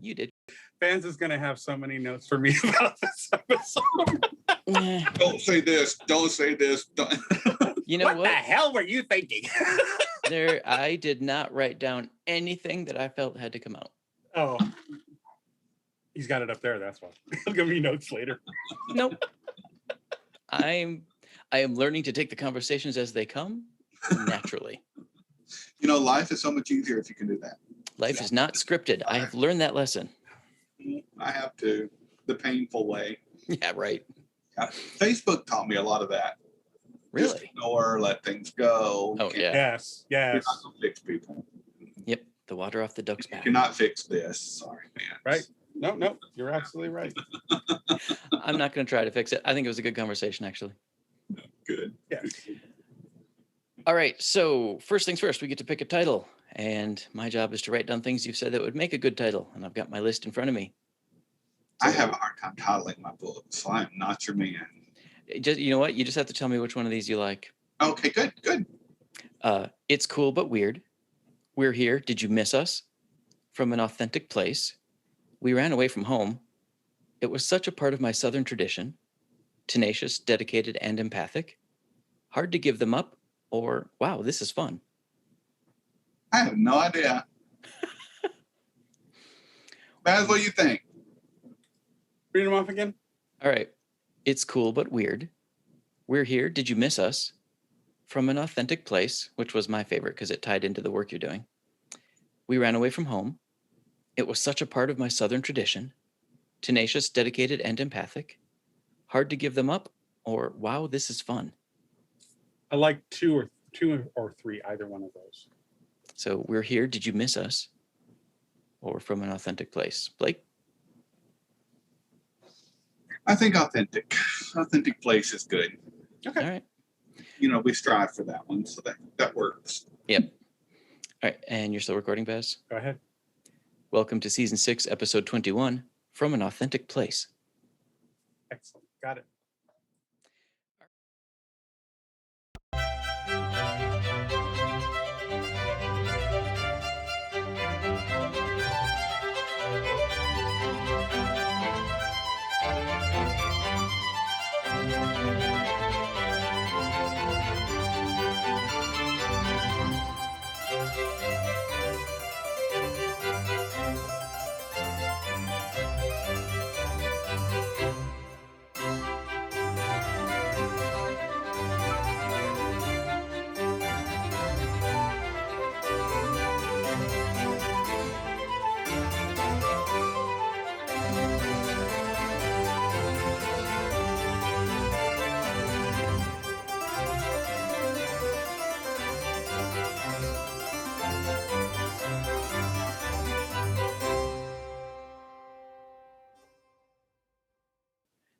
You did. Vance is going to have so many notes for me about this episode. Don't say this. Don't say this. Don't. You know what what? the hell were you thinking? I did not write down anything that I felt had to come out. Oh, he's got it up there. That's why. He'll give me notes later. Nope. I am learning to take the conversations as they come naturally. You know, life is so much easier if you can do that. Life is not scripted. I have learned that lesson. I have to. The painful way. Yeah, right. Facebook taught me a lot of that. Really? Just ignore, let things go. Oh, yeah. Yes. You're not going to fix people. Yep. The water off the duck's You back. cannot fix this. Sorry, man. Right? No, you're absolutely right. I'm not going to try to fix it. I think it was a good conversation, actually. Good. Yeah. All right. So first things first, we get to pick a title. And my job is to write down things you've said that would make a good title. And I've got my list in front of me. I have a hard time titling my book, so I'm not your man. You know what? You just have to tell me which one of these you like. Okay, good. It's Cool But Weird. We're Here. Did You Miss Us? From an Authentic Place. We Ran Away From Home. It Was Such a Part of My Southern Tradition. Tenacious, Dedicated, and Empathic. Hard to Give Them Up. Or, Wow, This Is Fun. I have no idea. Baz, what do you think? Read them off again. All right. It's Cool But Weird. We're Here. Did You Miss Us? From an Authentic Place, which was my favorite because it tied into the work you're doing. We Ran Away From Home. It Was Such a Part of My Southern Tradition. Tenacious, Dedicated, and Empathic. Hard to Give Them Up. Or, Wow, This Is Fun. I like two or three, either one of those. So We're Here. Did You Miss Us? Or From an Authentic Place. Blake? I think authentic. Authentic place is good. Okay. All right. You know, we strive for that one, so that works. Yep. All right. And you're still recording, Baz? Go ahead. Welcome to Season 6, Episode 21, From an Authentic Place. Excellent. Got it.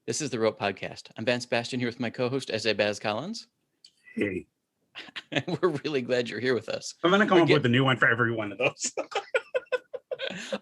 This is the Rope Podcast. I'm Vance Bastian here with my co-host, S.A. Baz Collins. Hey. And we're really glad you're here with us. I'm going to come up with a new one for every one of those.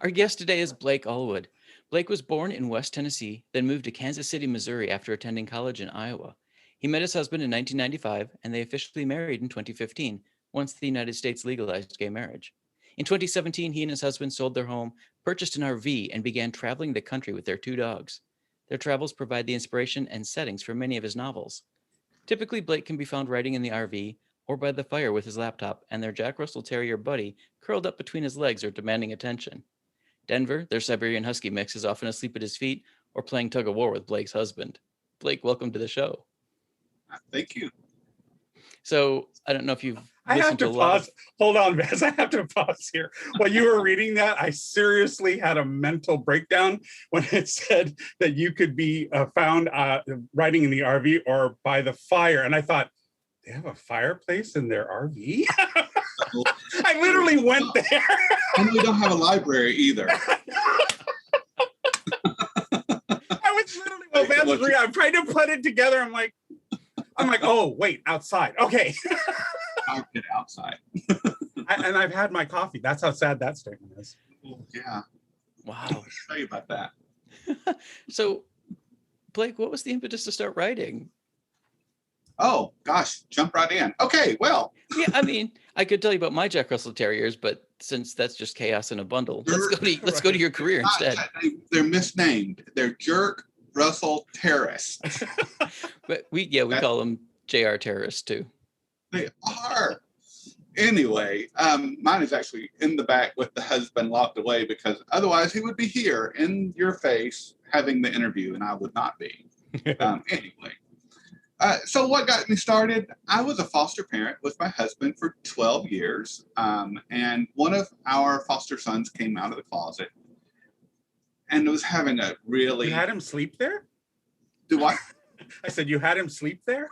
Our guest today is Blake Allwood. Blake was born in West Tennessee, then moved to Kansas City, Missouri after attending college in Iowa. He met his husband in 1995, and they officially married in 2015, once the United States legalized gay marriage. In 2017, he and his husband sold their home, purchased an RV, and began traveling the country with their 2 dogs. Their travels provide the inspiration and settings for many of his novels. Typically, Blake can be found writing in the RV or by the fire with his laptop and their Jack Russell Terrier buddy curled up between his legs or demanding attention. Denver, their Siberian Husky mix, is often asleep at his feet or playing tug-of-war with Blake's husband. Blake, welcome to the show. Thank you. So I don't know if you've I have to pause. Hold on, Baz. I have to pause here. While you were reading that, I seriously had a mental breakdown when it said that you could be found riding in the RV or by the fire. And I thought, they have a fireplace in their RV? I literally went there. And we don't have a library either. I was literally, well, Vance was reading. I'm trying to put it together. I'm like, oh, wait, outside. Okay. I'll get outside. And I've had my coffee. That's how sad that statement is. Yeah. Wow. I'll tell you about that. So, Blake, what was the impetus to start writing? Oh, gosh. Jump right in. Okay, well. Yeah, I mean, I could tell you about my Jack Russell Terriers, but since that's just chaos in a bundle, Jerk. let's go to your career instead. They're misnamed. They're Jack Russell Terrorists. But we call them JR terrorists too. They are. Anyway, mine is actually in the back with the husband locked away because otherwise he would be here in your face having the interview and I would not be. Anyway, so what got me started? I was a foster parent with my husband for 12 years. And one of our foster sons came out of the closet and was having a really... You had him sleep there? Do what? I said, you had him sleep there?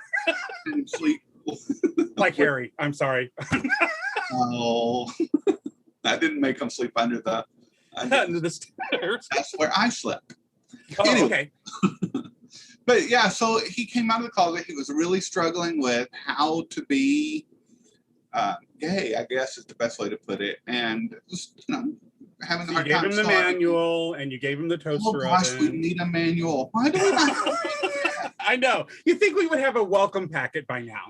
Didn't sleep. Like Harry, I'm sorry. Oh, I didn't make him sleep under the stairs. That's where I slept. Oh, Anyway. okay. But yeah, so he came out of the closet. He was really struggling with how to be gay, I guess is the best way to put it. And just, having a hard time. You gave him the manual and you gave him the toaster oven. Oh gosh, we need a manual. Why do we not have that? I know. You think we would have a welcome packet by now,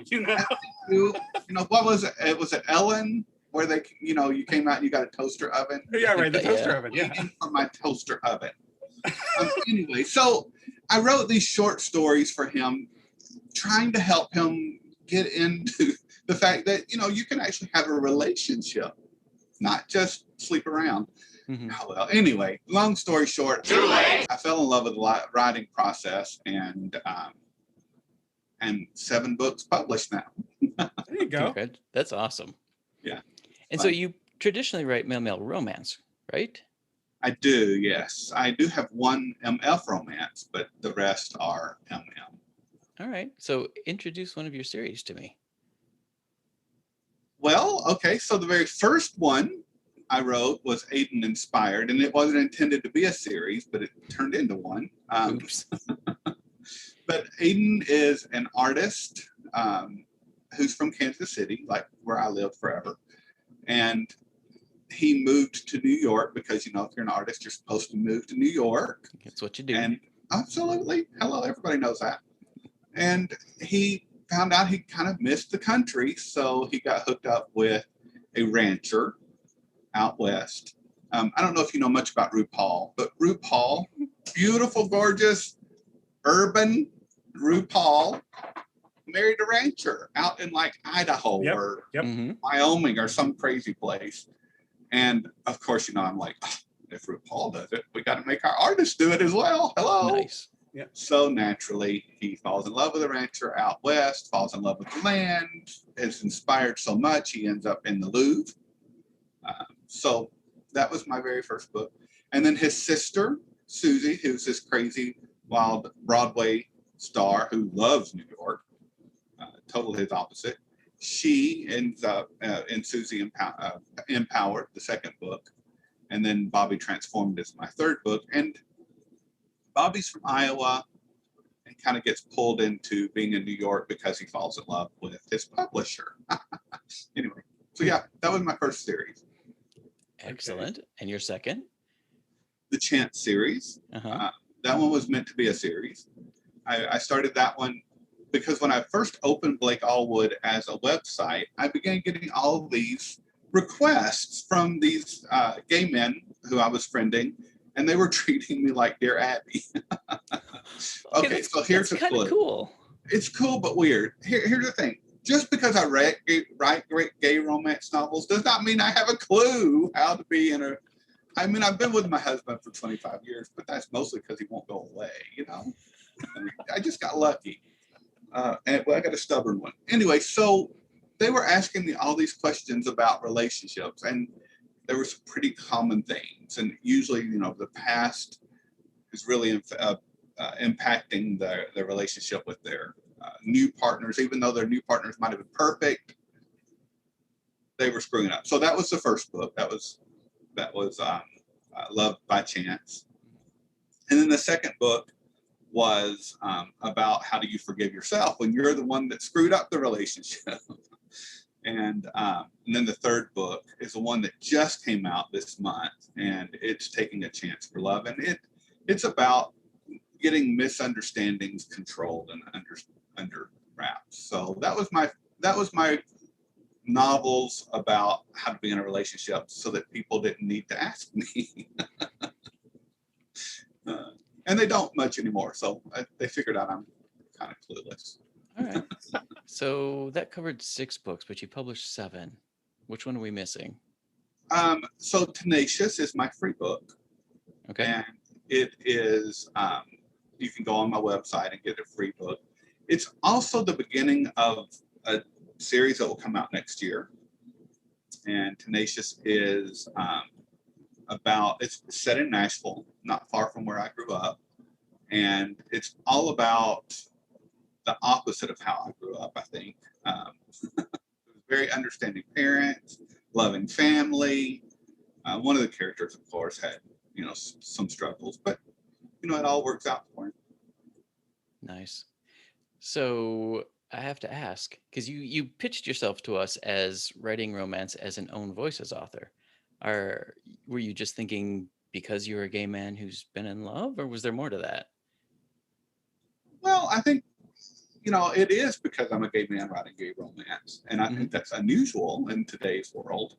What was it? It was at Ellen where they, you came out and you got a toaster oven. Yeah, right. The toaster oven. Yeah. For my toaster oven. Anyway, so I wrote these short stories for him, trying to help him get into the fact that, you can actually have a relationship, not just sleep around. Mm-hmm. Oh, well, anyway, long story short, I fell in love with the writing process and 7 books published now. There you go. That's awesome. Yeah. And so you traditionally write male romance, right? I do, yes. I do have one MF romance, but the rest are MM. All right. So introduce one of your series to me. Well, okay. So the very first one I wrote was Aiden inspired, and it wasn't intended to be a series, but it turned into one. Oops. But Aiden is an artist who's from Kansas City, like where I lived forever. And he moved to New York because, if you're an artist, you're supposed to move to New York. That's what you do. And absolutely. Hello, everybody knows that. And he found out he kind of missed the country. So he got hooked up with a rancher out west. I don't know if you know much about RuPaul, but RuPaul, beautiful, gorgeous, urban RuPaul, married a rancher out in like Idaho or Wyoming or some crazy place. And of course, I'm like, if RuPaul does it, we got to make our artists do it as well. Hello. Nice. Yeah. So naturally, he falls in love with a rancher out west, falls in love with the land, is inspired so much, he ends up in the Louvre. So that was my very first book. And then his sister, Susie, who's this crazy, wild Broadway star who loves New York, total his opposite. She ends up in Susie Empowered, the second book. And then Bobby Transformed is my third book. And Bobby's from Iowa and kind of gets pulled into being in New York because he falls in love with his publisher. Anyway, so yeah, that was my first series. Excellent. Okay. And your second? The Chance series. Uh-huh. That one was meant to be a series. I started that one because when I first opened Blake Allwood as a website, I began getting all these requests from these gay men who I was friending, and they were treating me like Dear Abby. Okay, so here's the clue. Cool. It's cool but weird. Here's the thing. Just because I write great gay romance novels does not mean I have a clue how to be in a... I mean, I've been with my husband for 25 years, but that's mostly because he won't go away, I just got lucky. And I got a stubborn one. Anyway, so they were asking me all these questions about relationships, and there were some pretty common themes. And usually, the past is really impacting their relationship with their new partners. Even though their new partners might have been perfect, they were screwing up. So that was the first book. That was Love by Chance. And then the second book was about how do you forgive yourself when you're the one that screwed up the relationship. And then the third book is the one that just came out this month, and it's Taking a Chance for Love. And it's about getting misunderstandings controlled and under wraps. So that was my novels about how to be in a relationship so that people didn't need to ask me. And they don't much anymore. So they figured out I'm kind of clueless. All right. So that covered 6 books, but you published 7. Which one are we missing? So Tenacious is my free book. Okay. And it is, you can go on my website and get a free book. It's also the beginning of a series that will come out next year. And Tenacious is it's set in Nashville, not far from where I grew up. And it's all about the opposite of how I grew up, I think. Very understanding parents, loving family. One of the characters, of course, had, some struggles, but, it all works out for him. Nice. So I have to ask, because you pitched yourself to us as writing romance as an own voices author. Were you just thinking because you're a gay man who's been in love, or was there more to that? Well, I think, it is because I'm a gay man writing gay romance. And I think that's unusual in today's world.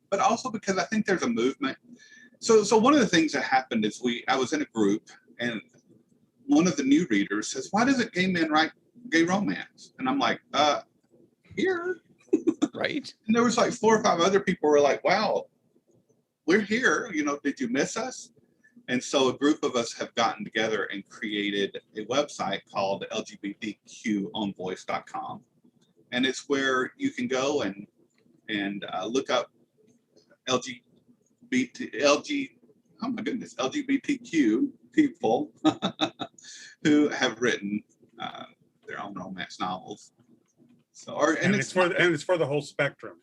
But also because I think there's a movement. So one of the things that happened is I was in a group, and one of the new readers says, "Why doesn't gay men write gay romance?" And I'm like, here. Right. And there was like 4 or 5 other people who were like, "Wow, we're here. Did you miss us?" And so a group of us have gotten together and created a website called LGBTQOwnVoice.com. And it's where you can go and look up LGBTQ people who have written their own romance novels. So, and it's for the whole spectrum.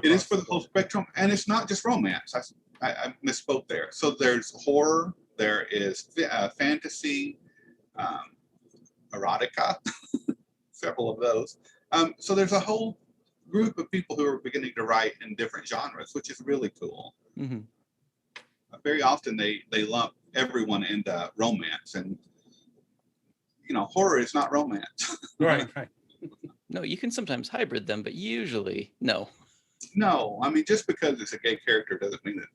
It is for the whole spectrum, and it's not just romance. I misspoke there. So there's horror, there is fantasy, erotica, several of those. So there's a whole group of people who are beginning to write in different genres, which is really cool. Mm-hmm. Very often they lump everyone into romance, and horror is not romance. Right. No, you can sometimes hybrid them, but usually no. No, I mean, just because it's a gay character doesn't mean that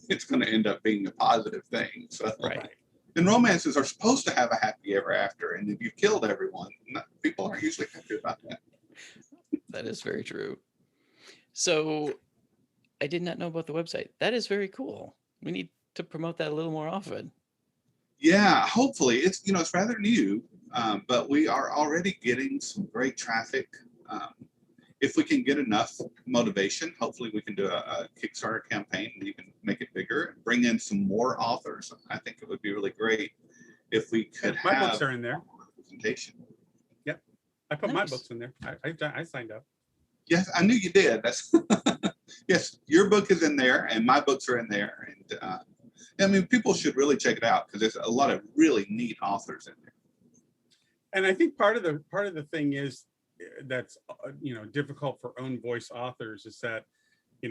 it's going to end up being a positive thing. So, Right. And romances are supposed to have a happy ever after, and if you've killed everyone, people aren't usually happy about that. That is very true. So I did not know about the website. That is very cool. We need to promote that a little more often. Yeah, hopefully it's it's rather new, but we are already getting some great traffic. If we can get enough motivation, hopefully we can do a Kickstarter campaign and even make it bigger and bring in some more authors. I think it would be really great if we could My have books are in there. Representation. Yep, I put my books in there. I signed up. Yes, I knew you did. That's yes, your book is in there, and my books are in there. And I mean, people should really check it out because there's a lot of really neat authors in there. And I think part of the thing is that's difficult for own voice authors is that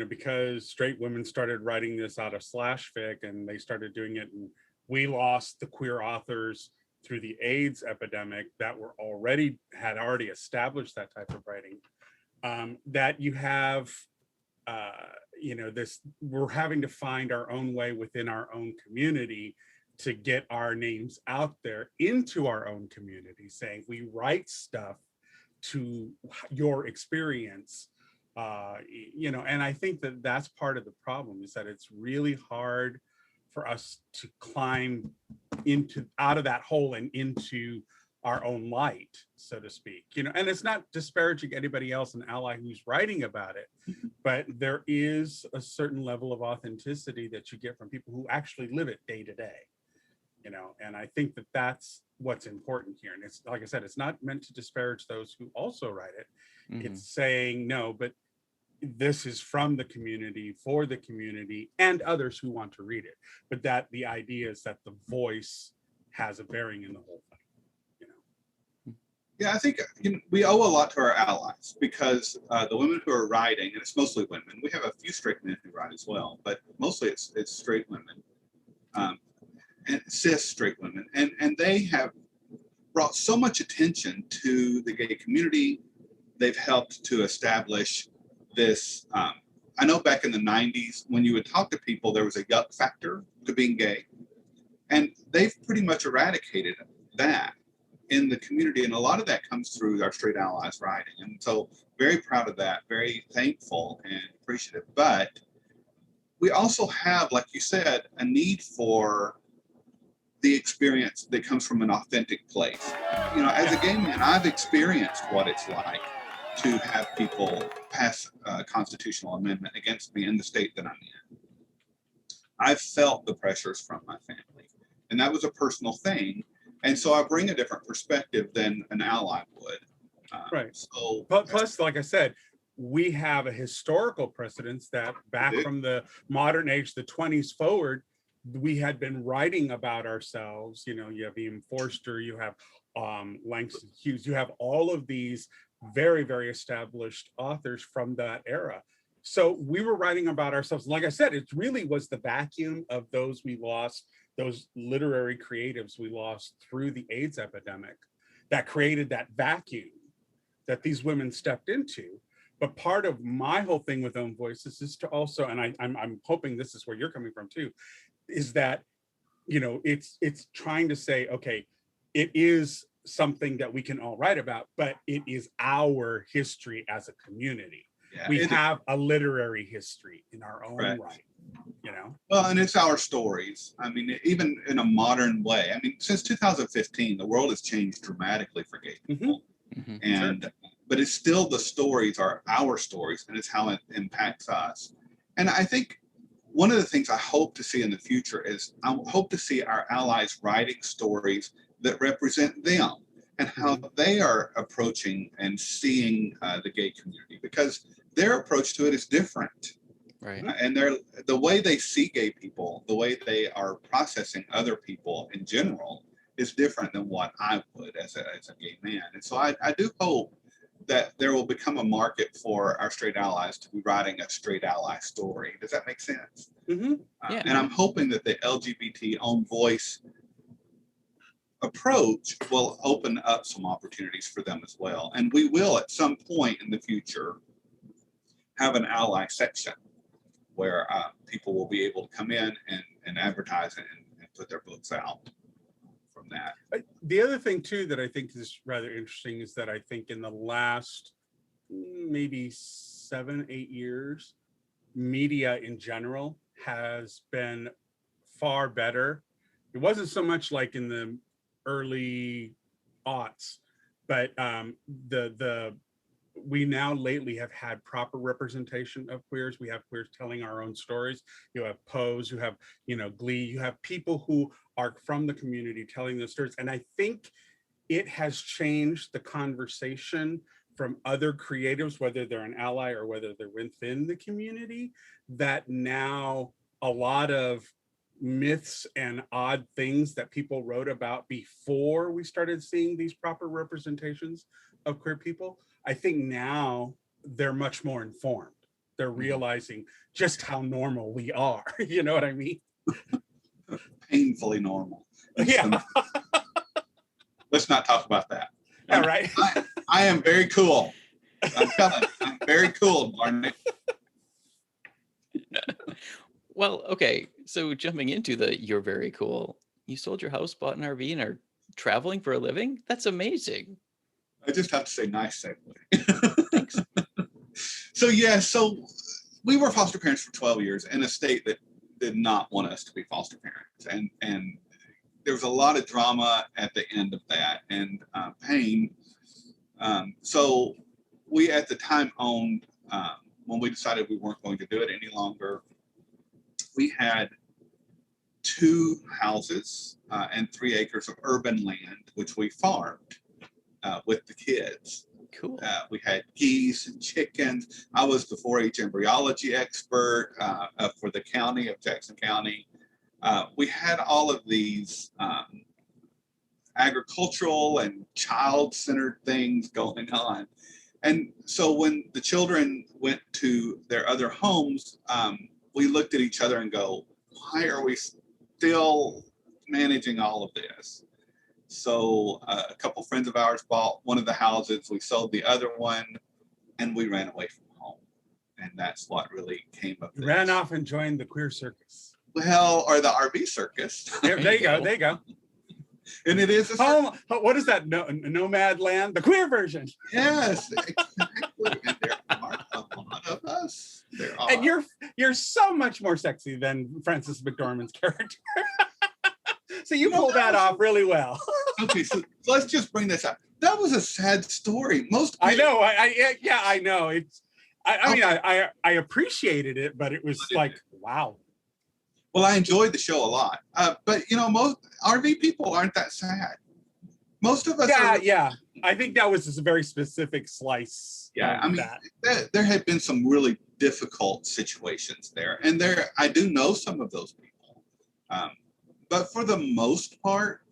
because straight women started writing this out of slash fic and they started doing it, and we lost the queer authors through the AIDS epidemic that had already established that type of writing. That you have we're having to find our own way within our own community to get our names out there into our own community, saying we write stuff to your experience, and I think that that's part of the problem, is that it's really hard for us to climb out of that hole and into our own light, so to speak, and it's not disparaging anybody else, an ally who's writing about it, but there is a certain level of authenticity that you get from people who actually live it day to day, and I think that that's what's important here. And it's, like I said, it's not meant to disparage those who also write it. Mm-hmm. It's saying, no, but this is from the community, for the community, and others who want to read it. But that the idea is that the voice has a bearing in the whole thing. Yeah, I think we owe a lot to our allies, because the women who are writing, and it's mostly women, we have a few straight men who write as well, but mostly it's straight women. And cis straight women, and they have brought so much attention to the gay community they've helped to establish this. I know back in the 90s, when you would talk to people, there was a yuck factor to being gay. And they've pretty much eradicated that in the community. And a lot of that comes through our Straight Allies writing. And so very proud of that, very thankful and appreciative. But we also have, like you said, a need for the experience that comes from an authentic place. You know, as a gay man, I've experienced what it's like to have people pass a constitutional amendment against me in the state that I'm in. I've felt the pressures from my family, and that was a personal thing. And so I bring a different perspective than an ally would. Right. So, plus, like I said, we have a historical precedence that back from the modern age, the 20s forward, we had been writing about ourselves. You know, you have Ian Forster, you have Langston Hughes, you have all of these very, very established authors from that era. So we were writing about ourselves. Like I said, it really was the vacuum of those we lost, those literary creatives we lost through the AIDS epidemic, that created that vacuum that these women stepped into. But part of my whole thing with Own Voices is to also, and I'm hoping this is where you're coming from too, is that, you know, it's trying to say, okay, it is something that we can all write about, but it is our history as a community. Yeah, we have a literary history in our own right, you know? Well, and it's our stories. I mean, even in a modern way. I mean, since 2015, the world has changed dramatically for gay people. Mm-hmm. And sure. But it's still the stories are our stories, and it's how it impacts us. And I think one of the things I hope to see in the future is I hope to see our allies writing stories that represent them and how they are approaching and seeing the gay community, because their approach to it is different. Right. And the way they see gay people, the way they are processing other people in general is different than what I would as a gay man. And so I do hope that there will become a market for our straight allies to be writing a straight ally story. Does that make sense? Mm-hmm. Yeah. And I'm hoping that the LGBT own voice approach will open up some opportunities for them as well. And we will at some point in the future have an ally section where people will be able to come in and advertise and put their books out from that. The other thing too that I think is rather interesting is that I think in the last maybe 7-8 years, media in general has been far better. It wasn't so much like in the early aughts, but we now lately have had proper representation of queers. We have queers telling our own stories. You have Pose, you have, you know, Glee, you have people who are from the community telling those stories. And I think it has changed the conversation from other creatives, whether they're an ally or whether they're within the community, that now a lot of myths and odd things that people wrote about before we started seeing these proper representations of queer people, I think now they're much more informed. They're realizing just how normal we are. You know what I mean? Painfully normal. Yeah. Let's not talk about that. All right. I am very cool. I'm telling you, I'm very cool, Barney. Well, okay. So jumping into you're very cool. You sold your house, bought an RV, and are traveling for a living? That's amazing. I just have to say nice segue. Thanks. So we were foster parents for 12 years in a state that did not want us to be foster parents. And there was a lot of drama at the end of that and pain. So we at the time owned, when we decided we weren't going to do it any longer, we had 2 houses and 3 acres of urban land, which we farmed with the kids. Cool. We had geese and chickens. I was the 4-H embryology expert for the county of Jackson County. We had all of these agricultural and child-centered things going on. And so when the children went to their other homes, we looked at each other and go, why are we still managing all of this? So a couple friends of ours bought one of the houses. We sold the other one, and we ran away from home. And that's what really came of this. Ran off and joined the queer circus. Well, or the RV circus. There you go. There you go. And it is a Home. What is that? Nomad land, the queer version. yes, exactly. And there are a lot of us. There are. And you're so much more sexy than Frances McDormand's character. So you pulled that off really well. Okay, so let's just bring this up. That was a sad story. Most I know. I know. It's. I mean, I appreciated it, but it was like, wow. Well, I enjoyed the show a lot. But most RV people aren't that sad. Most of us. Yeah. I think that was a very specific slice. Yeah, I mean, there had been some really difficult situations there, and I do know some of those people. But for the most part,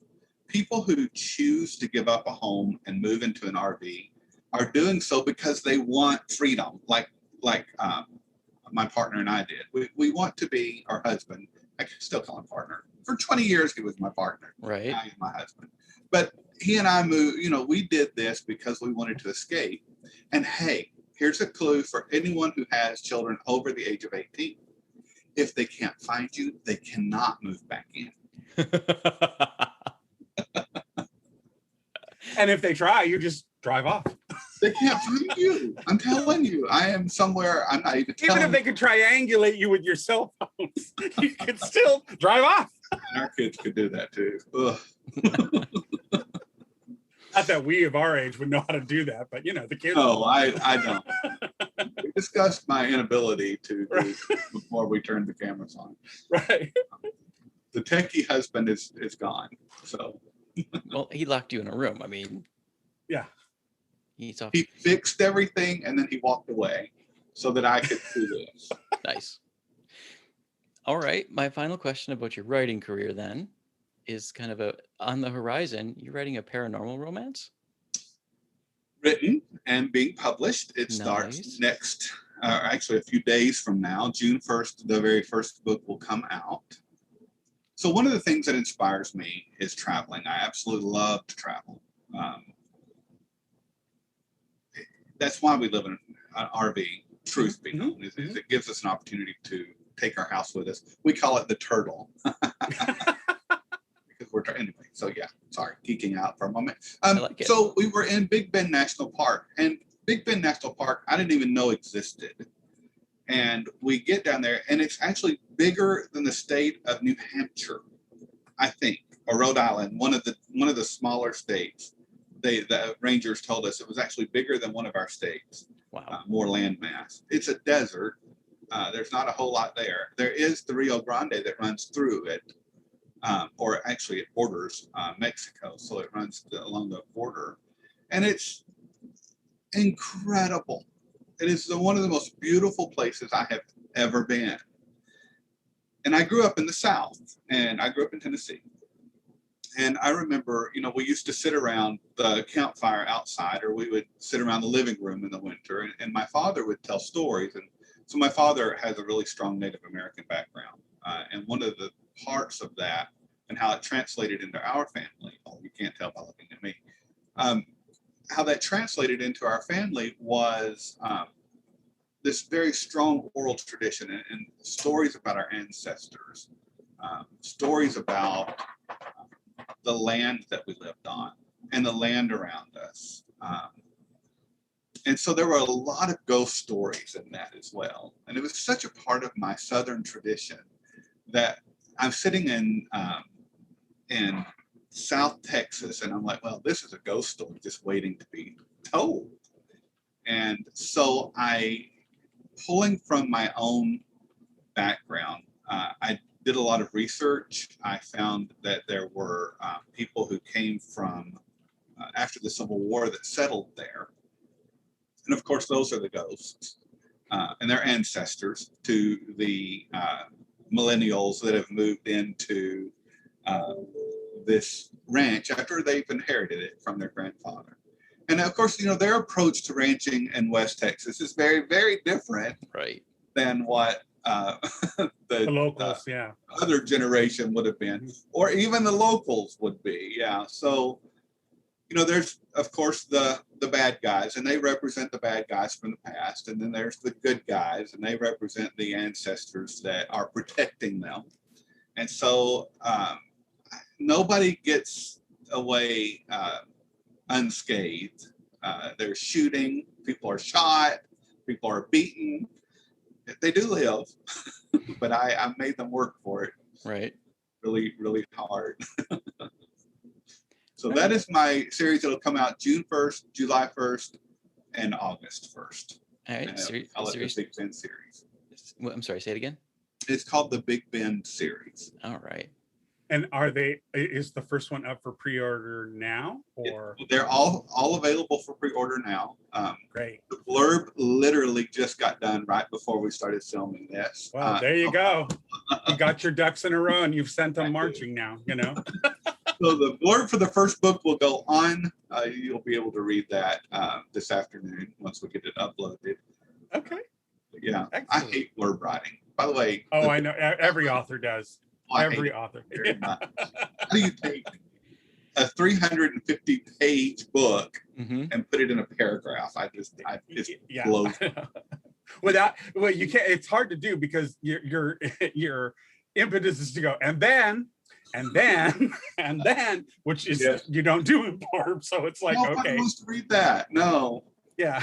people who choose to give up a home and move into an RV are doing so because they want freedom, like my partner and I did. We want to be our husband. I can still call him partner. For 20 years, he was my partner. Right. Now he's my husband. But he and I moved, we did this because we wanted to escape. And hey, here's a clue for anyone who has children over the age of 18. If they can't find you, they cannot move back in. And if they try, you just drive off. They can't find you. I'm telling you, I am somewhere. I'm not even telling. Even if they could triangulate you with your cell phones, you could still drive off. And our kids could do that too. Ugh. Not that we of our age would know how to do that, but the kids. No, I don't. We discussed my inability to do before we turned the cameras on. Right. The techie husband is gone. So. Well, he locked you in a room. I mean. Yeah. He fixed everything and then he walked away so that I could do this. Nice. All right. My final question about your writing career then is kind of on the horizon. You're writing a paranormal romance? Written and being published. It starts next, actually a few days from now, June 1st, the very first book will come out. So one of the things that inspires me is traveling. I absolutely love to travel. That's why we live in an RV, truth be known, is it gives us an opportunity to take our house with us. We call it the turtle. Because we're anyway, so yeah, sorry, geeking out for a moment. So we were in Big Bend National Park, and Big Bend National Park, I didn't even know existed. And we get down there, and it's actually bigger than the state of New Hampshire, I think, or Rhode Island, one of the smaller states. The rangers told us it was actually bigger than one of our states. Wow. More land mass. It's a desert. There's not a whole lot there. There is the Rio Grande that runs through it, or actually it borders Mexico, so it runs along the border, and it's incredible. It is one of the most beautiful places I have ever been. And I grew up in the South, and I grew up in Tennessee. And I remember, we used to sit around the campfire outside, or we would sit around the living room in the winter, and my father would tell stories. And so my father has a really strong Native American background. And one of the parts of that and how it translated into our family, you can't tell by looking at me, how that translated into our family was this very strong oral tradition and stories about our ancestors, stories about the land that we lived on and the land around us. And so there were a lot of ghost stories in that as well. And it was such a part of my Southern tradition that I'm sitting in South Texas, and I'm like, well, this is a ghost story just waiting to be told. And so pulling from my own background, I did a lot of research. I found that there were people who came from after the Civil War that settled there. And of course, those are the ghosts and their ancestors to the millennials that have moved into this ranch after they've inherited it from their grandfather. And of course, their approach to ranching in West Texas is very, very different right. than what The the locals, yeah. other generation would have been, or even the locals would be. Yeah. So, there's of course the bad guys, and they represent the bad guys from the past, and then there's the good guys, and they represent the ancestors that are protecting them. And so nobody gets away unscathed. There's shooting, people are shot, people are beaten. They do live, but I made them work for it. Right. Really, really hard. So that is my series that'll come out June 1st, July 1st, and August 1st. All right. And I'll let the Big Bend series. I'm sorry, say it again. It's called the Big Bend series. All right. And is the first one up for pre-order now, or? They're all available for pre-order now. Great. The blurb literally just got done right before we started filming this. Well, there you go. You got your ducks in a row, and you've sent them marching now, So the blurb for the first book will go on. You'll be able to read that this afternoon once we get it uploaded. Okay. But yeah, Excellent. I hate blurb writing. By the way. Oh, I know. Every author does. Every author. Very much. How do you take a 350-page book and put it in a paragraph? It blows. Well, you can't. It's hard to do because your impetus is to go and then, which is you don't do in blurb. So it's like Nobody okay. wants to read that. No. Yeah.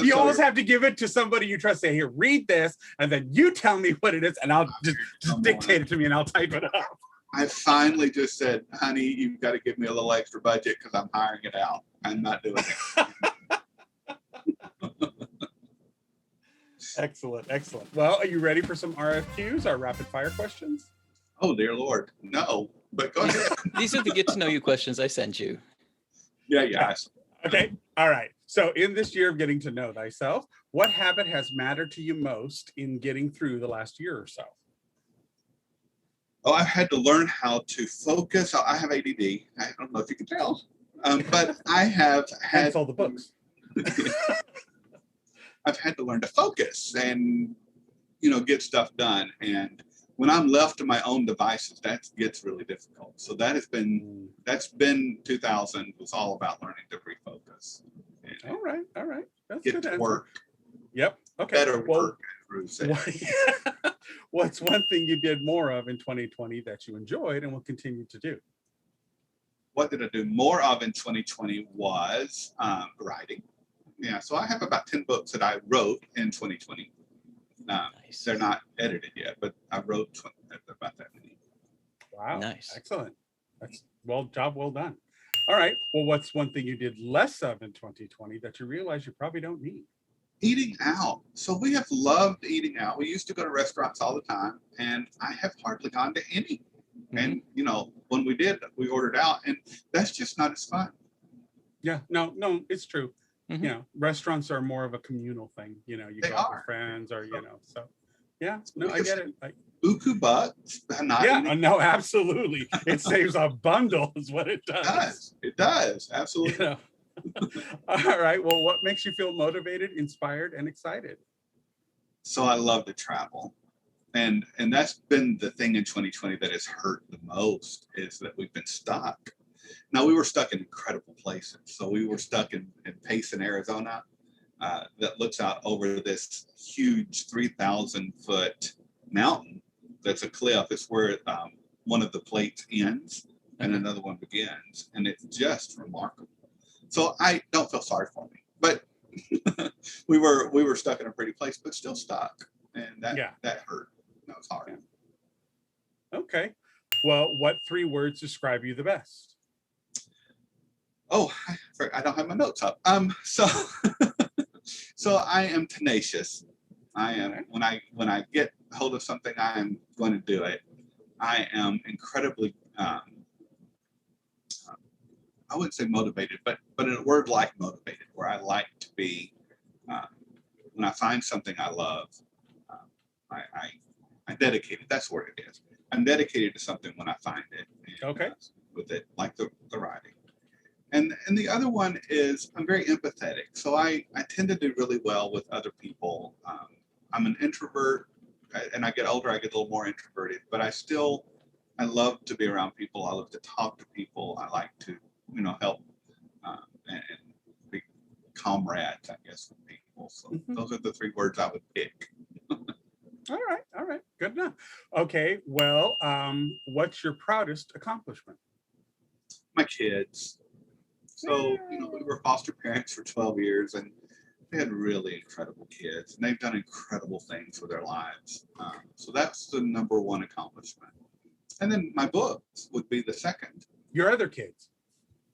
You almost have to give it to somebody you trust. Say, here, read this, and then you tell me what it is, and I'll just dictate it to me, and I'll type it up. I finally just said, honey, you've got to give me a little extra budget because I'm hiring it out. I'm not doing it. Excellent. Well, are you ready for some RFQs, our rapid fire questions? Oh, dear Lord. No, but go ahead. These are the get to know you questions I sent you. Yeah. Okay. All right. So in this year of getting to know thyself, what habit has mattered to you most in getting through the last year or so? Oh, I've had to learn how to focus. I have ADD. I don't know if you can tell, but I have had all the books. I've had to learn to focus and, get stuff done. And when I'm left to my own devices, that gets really difficult. So that's been 2000 was all about learning to refocus. All right. That's Get good to answer. work. Yep. Okay. Better Well, work. As Ruth said. what's one thing you did more of in 2020 that you enjoyed and will continue to do? What did I do more of in 2020 was writing. Yeah, so I have about 10 books that I wrote in 2020. Nice. They're not edited yet, but I wrote about that many. Wow. Nice. Excellent. That's job well done. All right. Well, what's one thing you did less of in 2020 that you realize you probably don't need? Eating out. So we have loved eating out. We used to go to restaurants all the time, and I have hardly gone to any. And when we did, we ordered out, and that's just not as fun. Yeah. No, it's true. Restaurants are more of a communal thing. You go out with friends, or So, yeah. No, I get it. Buku bucks. No, absolutely. It saves a bundle, is what it does. It does. Absolutely. All right. Well, what makes you feel motivated, inspired, and excited? So I love to travel. And that's been the thing in 2020 that has hurt the most, is that we've been stuck. Now, we were stuck in incredible places. So we were stuck in Payson, Arizona, that looks out over this huge 3,000-foot mountain. That's a cliff. It's where one of the plates ends and another one begins. And it's just remarkable. So I don't feel sorry for me. But we were stuck in a pretty place, but still stuck. And that hurt. That was hard. Okay. Well, what 3 words describe you the best? Oh, I don't have my notes up. So I am tenacious. I am when I get hold of something, I am going to do it. I am incredibly I wouldn't say motivated, but in a word like motivated, where I like to be when I find something I love, I'm dedicated. That's what it is. I'm dedicated to something when I find it. And, okay. With it, like the writing. And the other one is I'm very empathetic. So I tend to do really well with other people I'm an introvert, and I get older, I get a little more introverted, but I love to be around people. I love to talk to people. I like to, help and be comrades, I guess, with people. So those are the 3 words I would pick. All right, good enough. Okay, well, what's your proudest accomplishment? My kids. So, we were foster parents for 12 years, and they had really incredible kids, and they've done incredible things with their lives. So that's the number 1 accomplishment. And then my books would be the second. Your other kids?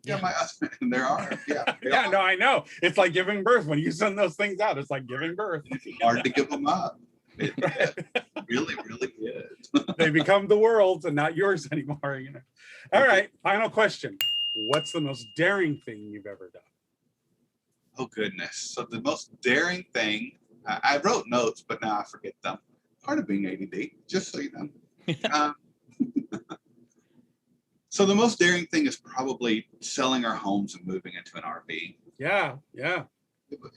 Yeah, my husband, and there are. Yeah, yeah, no, I know. It's like giving birth. When you send those things out, it's like giving birth. It's hard to give them up. It really, really is. They become the world's and not yours anymore. All right, final question. What's the most daring thing you've ever done? Oh, goodness. So the most daring thing, I wrote notes, but now I forget them. Part of being ADD, just so you know. So the most daring thing is probably selling our homes and moving into an RV. Yeah.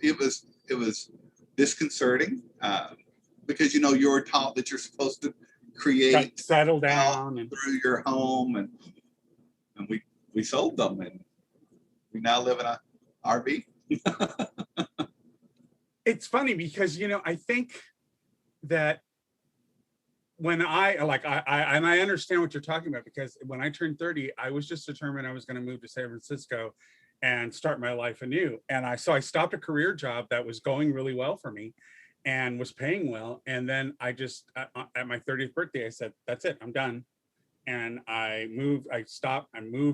It was disconcerting because you're taught that you're supposed to create, settle down and through your home, and we sold them, and we now live in an RV. It's funny because I think that when I understand what you're talking about, because when I turned 30, I was just determined I was going to move to San Francisco and start my life anew. And I stopped a career job that was going really well for me and was paying well. And then I just, at my 30th birthday, I said, that's it, I'm done. And I moved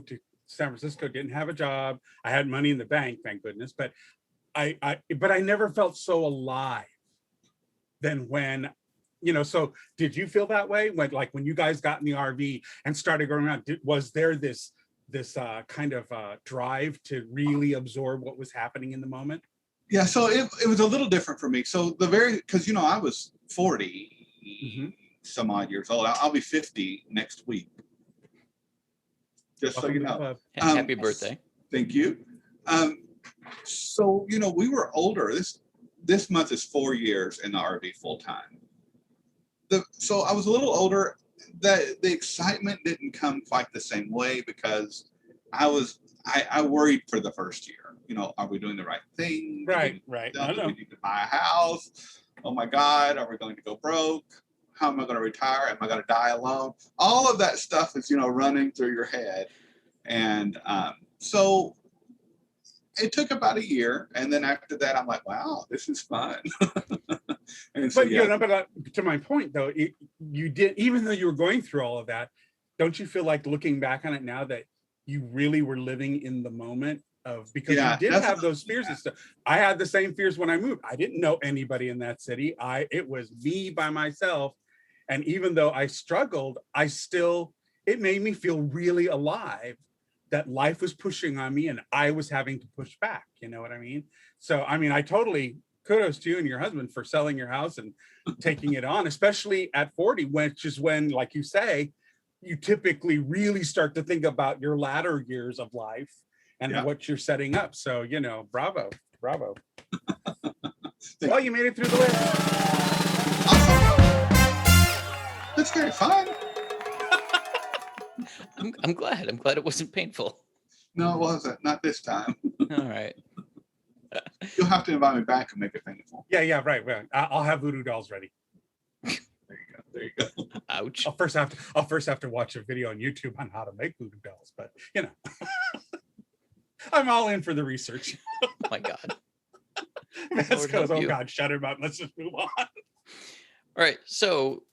to San Francisco, didn't have a job. I had money in the bank, thank goodness. But I never felt so alive than when, so did you feel that way when you guys got in the RV and started going around? Was there this kind of drive to really absorb what was happening in the moment? Yeah, so it was a little different for me. So because I was 40 some odd years old. I'll be 50 next week. Just Welcome so you know. Happy birthday. Thank you. So we were older. This month is 4 years in the RV full time. So I was a little older. The excitement didn't come quite the same way because I worried for the first year. Are we doing the right thing? Right. Do we need to buy a house? Oh my God, are we going to go broke? How am I going to retire? Am I going to die alone? All of that stuff is, running through your head. And so it took about a year. And then after that, I'm like, wow, this is fun. And so, but to my point, though, you did, even though you were going through all of that, don't you feel like looking back on it now that you really were living in the moment because you did have those fears and stuff. I had the same fears when I moved. I didn't know anybody in that city. It was me by myself. And even though I struggled, it made me feel really alive that life was pushing on me and I was having to push back. You know what I mean? So, I totally kudos to you and your husband for selling your house and taking it on, especially at 40, which is when, like you say, you typically really start to think about your latter years of life and what you're setting up. So, bravo. Well, you made it through the list. That's very fun. I'm glad. I'm glad it wasn't painful. No, it wasn't. Not this time. All right. You'll have to invite me back and make it painful. Yeah, right. I'll have voodoo dolls ready. There you go. Ouch. I'll first have to watch a video on YouTube on how to make voodoo dolls, but I'm all in for the research. Oh my God. Vance goes, oh God, shut him up. Let's just move on. All right. So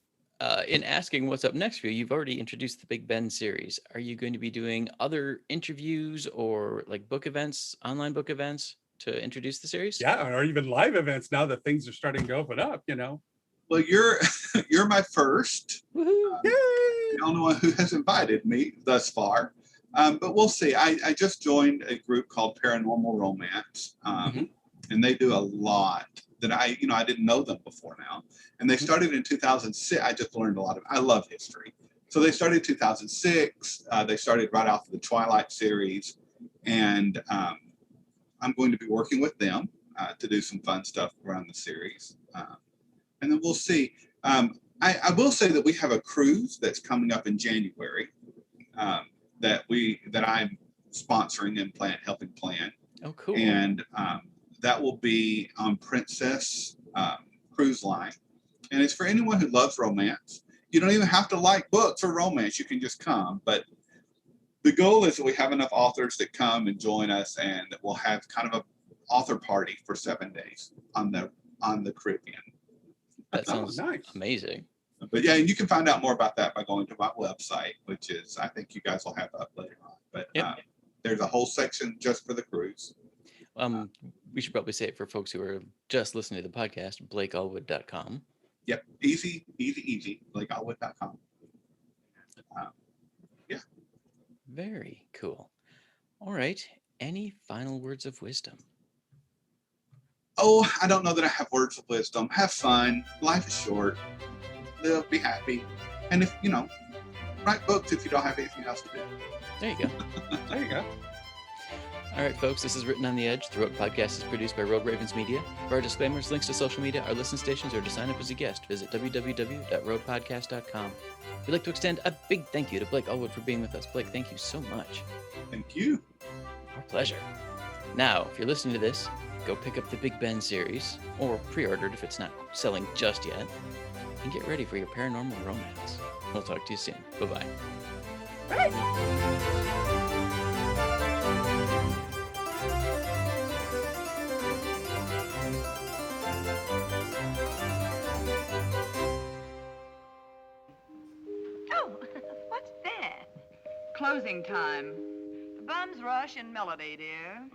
in asking what's up next for you, you've already introduced the Big Ben series. Are you going to be doing other interviews or like book events, online book events to introduce the series? Yeah, or even live events now that things are starting to open up, Well, you're my first. Yay! The only one who has invited me thus far. But we'll see. I just joined a group called Paranormal Romance, and they do a lot that I didn't know them before now. And they started in 2006. I just learned a lot I love history. So they started in 2006. They started right off the Twilight series. And I'm going to be working with them to do some fun stuff around the series. and then we'll see. I will say that we have a cruise that's coming up in January that I'm sponsoring and helping plan. Oh, cool. And that will be on Princess Cruise Line. And it's for anyone who loves romance. You don't even have to like books or romance. You can just come. But the goal is that we have enough authors that come and join us, and that we'll have kind of an author party for 7 days on the Caribbean. That sounds nice. amazing. But yeah, and you can find out more about that by going to my website, which is, I think you guys will have up later on. But there's a whole section just for the cruise. We should probably say it for folks who are just listening to the podcast, blakeallwood.com. Yep, easy, blakeallwood.com. Yeah. Very cool. All right. Any final words of wisdom? Oh, I don't know that I have words of wisdom. Have fun. Life is short. Live, be happy. And if, write books if you don't have anything else to do. There you go. There you go. All right, folks, this is Written on the Edge. The Road Podcast is produced by Rogue Ravens Media. For our disclaimers, links to social media, our listen stations, or to sign up as a guest, visit www.roadpodcast.com. We'd like to extend a big thank you to Blake Allwood for being with us. Blake, thank you so much. Thank you. Our pleasure. Now, if you're listening to this, go pick up the Big Ben series, or pre-order it if it's not selling just yet, and get ready for your paranormal romance. We'll talk to you soon. Bye-bye. Oh, what's that? Closing time. The bums rush in Melody, dear.